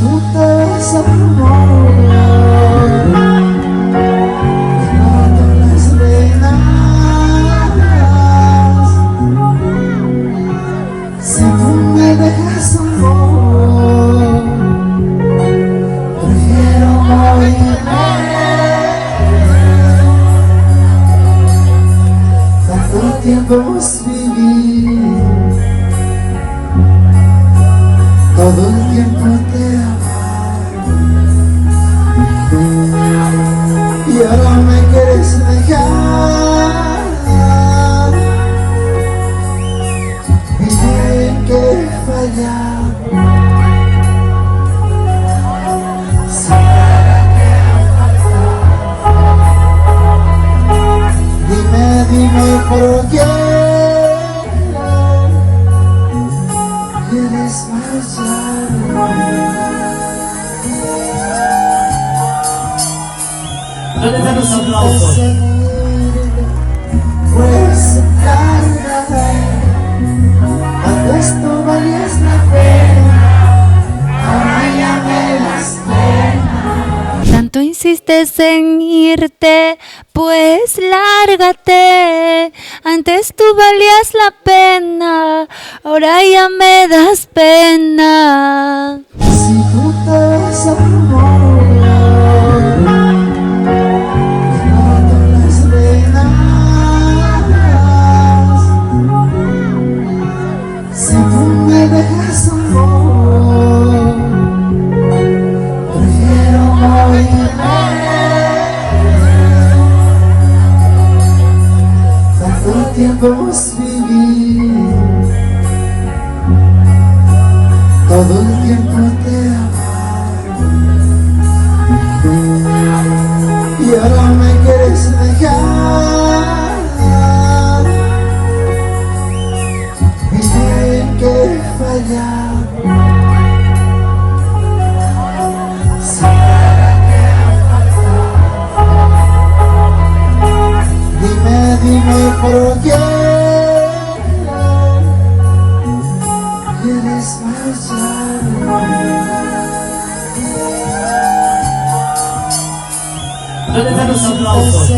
tú te vas a amor, cuando las venas, si tú me dejas amor, prefiero morirme. Tanto tiempo hemos vivido, todo el tiempo te amaba, y ahora me quieres dejar. Y bien que he fallado, si para qué dime por qué quieres marchar. ¿Dónde están los aplausos? Pues lárgate, antes tú valías la pena, ahora ya me das pena. Tanto insistes en irte, pues lárgate. Antes tú valías la pena, ahora ya me das pena. Si tú te vas a amor, cuando las venas, si tú me dejas amor, prefiero morirme. Tanto tiempo hemos vivido, todo el tiempo te amaba, y ahora me quieres dejar. Y bien que he fallado, si para qué dime por qué quieres marchar. ¿Dónde están los aplausos?